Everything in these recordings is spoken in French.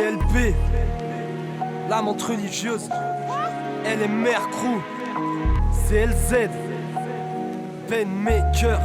CLP, la menthe religieuse, LMR Crew, CLZ, Penmaker.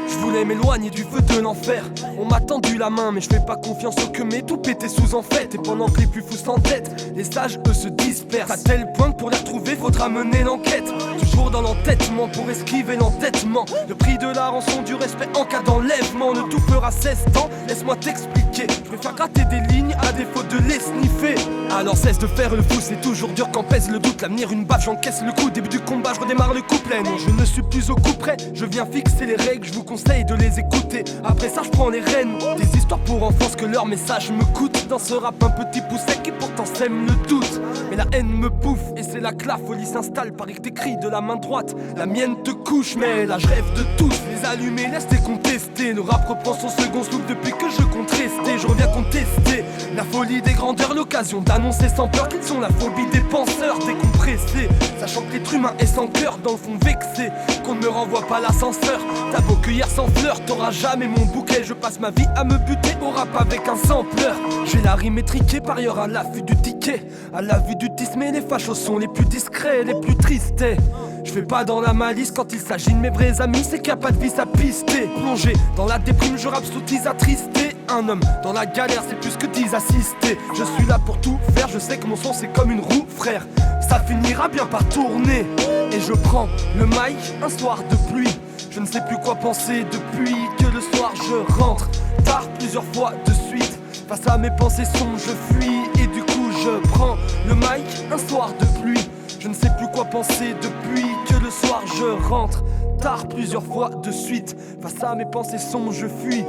Je voulais m'éloigner du feu de l'enfer. On m'a tendu la main mais je fais pas confiance au que mes tout pété sous en fête. Et pendant que les plus fous s'entêtent, les sages eux se dispersent. À tel point que pour les retrouver faudra mener l'enquête. Toujours dans l'entêtement pour esquiver l'entêtement. Le prix de la rançon du respect en cas d'enlèvement. Le tout fera 16 ans, laisse-moi t'expliquer. Je préfère gratter des lignes à défaut de les sniffer. Alors cesse de faire le fou, c'est toujours dur quand pèse le doute. L'avenir une baffe, j'encaisse le coup. Début du combat, je redémarre le couplet. Non, je ne suis plus au coup près, je viens fixer les règles. Je vous conseille de les écouter, après ça je prends les rênes. Des histoires pour enfants, ce que leur message me coûte. Dans ce rap un petit pousset qui pourtant sème le doute. Mais la haine me bouffe et c'est là que la folie s'installe. Pareil que t'écris de la main droite, la mienne te couche. Mais là je rêve de tous, les allumer, laisse les contester. Le rap reprend son second souffle depuis que je compte rester. Je reviens contester la folie des grandeurs, l'occasion d'annoncer sans peur qu'ils sont la phobie des penseurs décompressés. Sachant que l'être humain est sans cœur, dans le fond vexé, qu'on ne me renvoie pas l'ascenseur. T'as beau cueillir sans fleurs, t'auras jamais mon bouquet. Je passe ma vie à me buter au rap avec un sampleur. J'ai la rime étriquée, parieur à l'affût du ticket. À la vue du tisme, les fachos sont les plus discrets, les plus tristes. Je fais pas dans la malice quand il s'agit de mes vrais amis. C'est qu'il y a pas de vis à pister. Plongé dans la déprime, je rappe sous tease attristé. Un homme dans la galère, c'est plus que 10 assistés. Je suis là pour tout faire, je sais que mon son c'est comme une roue, frère. Ça finira bien par tourner. Et je prends le mic un soir de pluie. Je ne sais plus quoi penser depuis que le soir je rentre tard plusieurs fois de suite. Face à mes pensées sombres je fuis et du coup je prends le mic un soir de pluie. Je ne sais plus quoi penser depuis que le soir je rentre tard plusieurs fois de suite. Face à mes pensées sombres je fuis.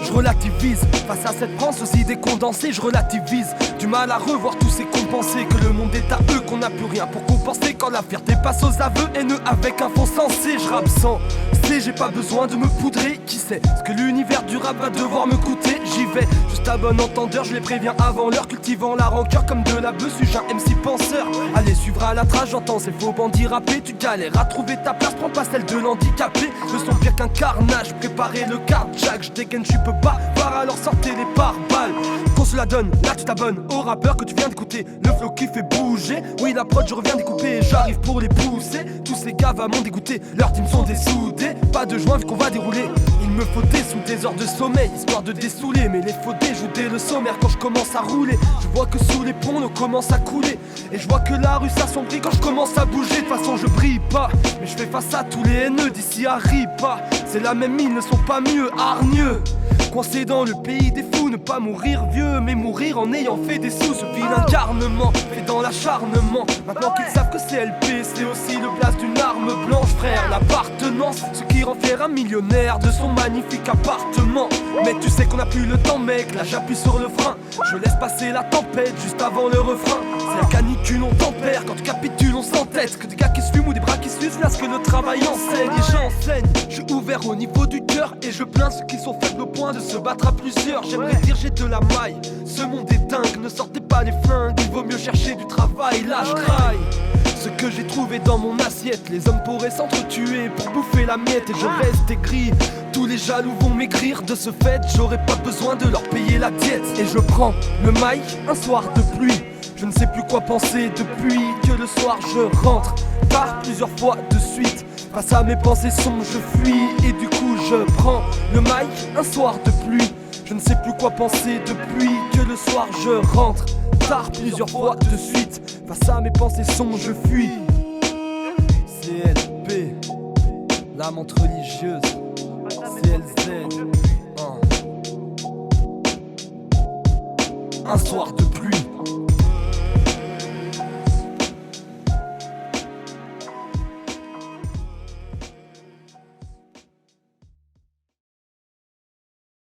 Je relativise, face à cette France aux idées condensées, je relativise. Du mal à revoir tous ces compensés, que le monde est à eux, qu'on n'a plus rien pour compenser. Quand la fierté passe aux aveux, haineux avec un fond sensé. Je rappe sans C, j'ai pas besoin de me poudrer. Qui sait ce que l'univers du rap va devoir me coûter. J'y vais, juste à bon entendeur, je les préviens avant l'heure. Cultivant la rancœur comme de la bœuf, suis-je un MC penseur. Allez suivre à la trace, j'entends ces faux bandits rapper. Tu galères à trouver ta place, prends pas celle de l'handicapé. Le son pire qu'un carnage, préparez le carjack. Je dégaine, je peux pas voir, alors sortez les pare-balles. Qu'on se la donne, là tu t'abonnes au rappeur que tu viens d'écouter. Le flow qui fait bouger, oui la prod je reviens découper. J'arrive pour les pousser, tous ces gars va m'en dégoûter. Leurs teams sont dessoudés, pas de joint vu qu'on va dérouler. Il me faut des heures de sommeil, histoire de dessouler. Mais les faux dés jouent dès le sommaire quand je commence à rouler. Je vois que sous les ponts l'eau commence à couler. Et je vois que la rue s'assombrit quand je commence à bouger. De toute façon je brille pas, mais je fais face à tous les haineux d'ici à Ripa. C'est la même, ils ne sont pas mieux, hargneux. Coincé dans le pays des fous, ne pas mourir vieux, mais mourir en ayant fait des sous. Ce vilain garnement, fait dans l'acharnement. Maintenant qu'ils savent que CLP, c'est aussi le place d'une arme blanche, frère. L'appartenance, ce qui rend fier un millionnaire de son magnifique appartement. Mais tu sais qu'on a plus le temps, mec, là j'appuie sur le frein. Je laisse passer la tempête juste avant le refrain. C'est la canicule, on tempère, quand tu capitules, on s'entête. Que des gars qui se fument ou des bras qui s'usent, là ce que le travail enseigne. Et j'enseigne, je suis ouvert au niveau du cœur. Et je plains ceux qui sont faibles au point de se battre à plusieurs. J'aimerais dire j'ai de la maille, ce monde est dingue. Ne sortez pas les flingues, il vaut mieux chercher du travail. Là je craille ce que j'ai trouvé dans mon assiette. Les hommes pourraient s'entretuer pour bouffer la miette. Et je reste aigri, tous les jaloux vont maigrir. De ce fait j'aurais pas besoin de leur payer la diète. Et je prends le mic un soir de pluie. Je ne sais plus quoi penser depuis que le soir je rentre tard plusieurs fois de suite. Face à mes pensées sombres je fuis et du coup je prends le mic un soir de pluie. Je ne sais plus quoi penser depuis que le soir je rentre tard plusieurs fois de suite. Face à mes pensées sombres je fuis. CLP, la menthe religieuse, CLZ, un soir de